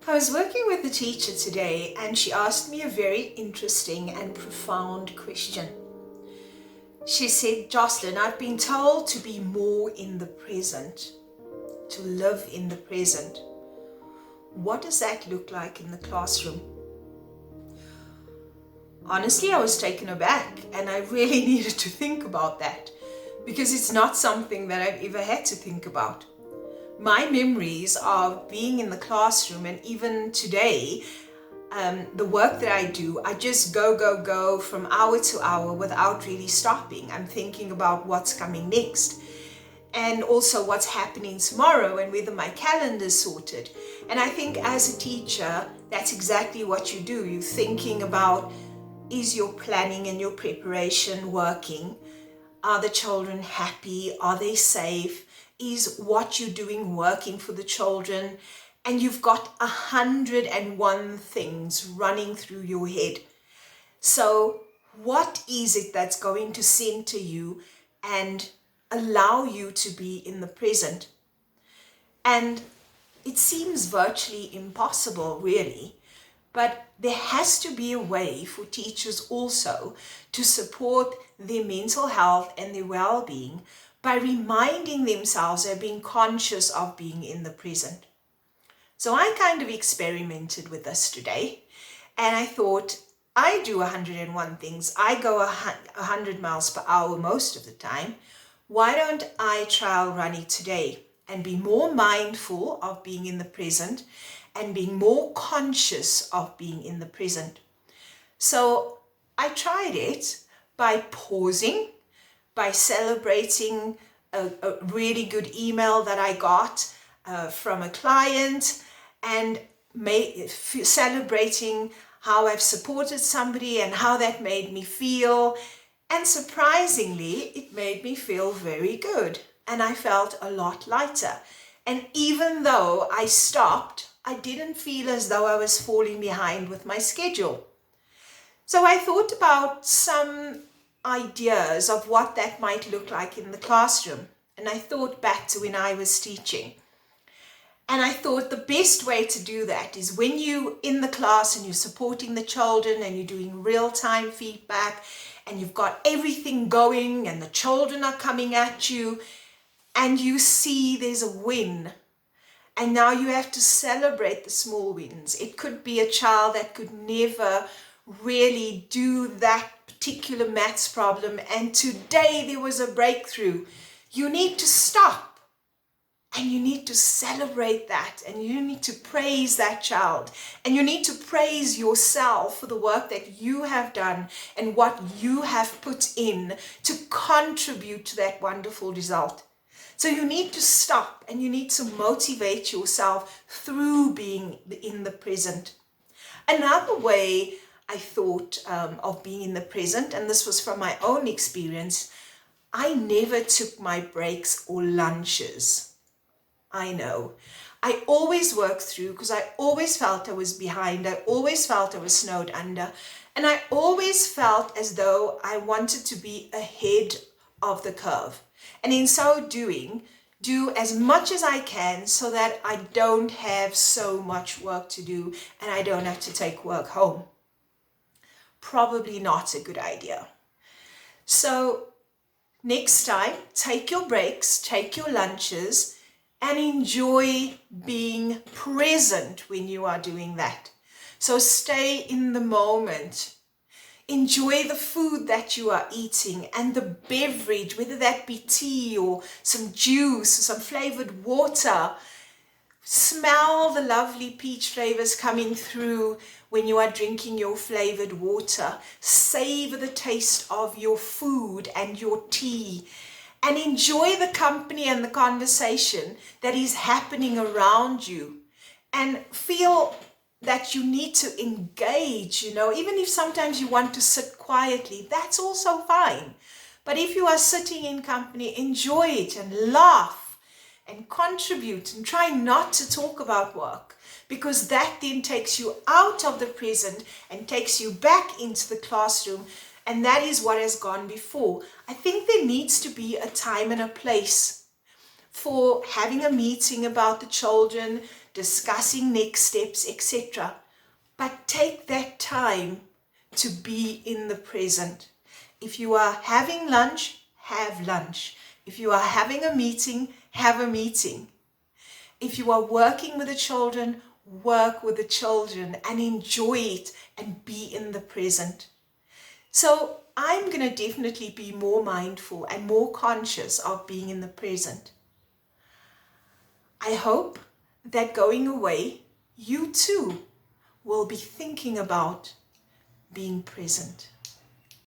I was working with a teacher today and she asked me a very interesting and profound question. She said, Jocelyn, I've been told to be more in the present, to live in the present. What does that look like in the classroom? Honestly, I was taken aback and I really needed to think about that because it's not something that I've ever had to think about. My memories of being in the classroom, and even today, the work that I do, I just go from hour to hour without really stopping. I'm thinking about what's coming next and also what's happening tomorrow and whether my calendar's sorted. And I think as a teacher, that's exactly what you do. You're thinking about, is your planning and your preparation working? Are the children happy? Are they safe? Is what you're doing working for the children? And you've got 101 things running through your head. So what is it that's going to center you and allow you to be in the present? And it seems virtually impossible, really. But there has to be a way for teachers also to support their mental health and their well-being by reminding themselves of being conscious of being in the present. So I kind of experimented with this today and I thought, I do 101 things. I go 100 miles per hour most of the time. Why don't I trial run it today and be more mindful of being in the present and being more conscious of being in the present? So I tried it by pausing, by celebrating a really good email that I got from a client, and celebrating how I've supported somebody and how that made me feel. And surprisingly, it made me feel very good and I felt a lot lighter. And even though I stopped, I didn't feel as though I was falling behind with my schedule. So I thought about some ideas of what that might look like in the classroom. And I thought back to when I was teaching. And I thought the best way to do that is when you're in the class and you're supporting the children and you're doing real-time feedback and you've got everything going and the children are coming at you and you see there's a win. And now you have to celebrate the small wins. It could be a child that could never really do that particular maths problem and today there was a breakthrough. You need to stop and you need to celebrate that and you need to praise that child and you need to praise yourself for the work that you have done and what you have put in to contribute to that wonderful result. So you need to stop and you need to motivate yourself through being in the present. Another way I thought of being in the present, and this was from my own experience, I never took my breaks or lunches. I know. I always worked through because I always felt I was behind. I always felt I was snowed under. And I always felt as though I wanted to be ahead of the curve. And in so doing, do as much as I can so that I don't have so much work to do and I don't have to take work home. Probably not a good idea. So next time, take your breaks, take your lunches, and enjoy being present when you are doing that. So stay in the moment. Enjoy the food that you are eating and the beverage, whether that be tea or some juice or some flavored water. Smell the lovely peach flavors coming through when you are drinking your flavored water. Savor the taste of your food and your tea. And enjoy the company and the conversation that is happening around you. And feel that you need to engage, even if sometimes you want to sit quietly, that's also fine. But if you are sitting in company, enjoy it and laugh and contribute and try not to talk about work, because that then takes you out of the present and takes you back into the classroom. And that is what has gone before. I think there needs to be a time and a place for having a meeting about the children, discussing next steps, etc. But take that time to be in the present. If you are having lunch, have lunch. If you are having a meeting, have a meeting. If you are working with the children, work with the children and enjoy it and be in the present. So I'm going to definitely be more mindful and more conscious of being in the present. I hope that going away, you too will be thinking about being present.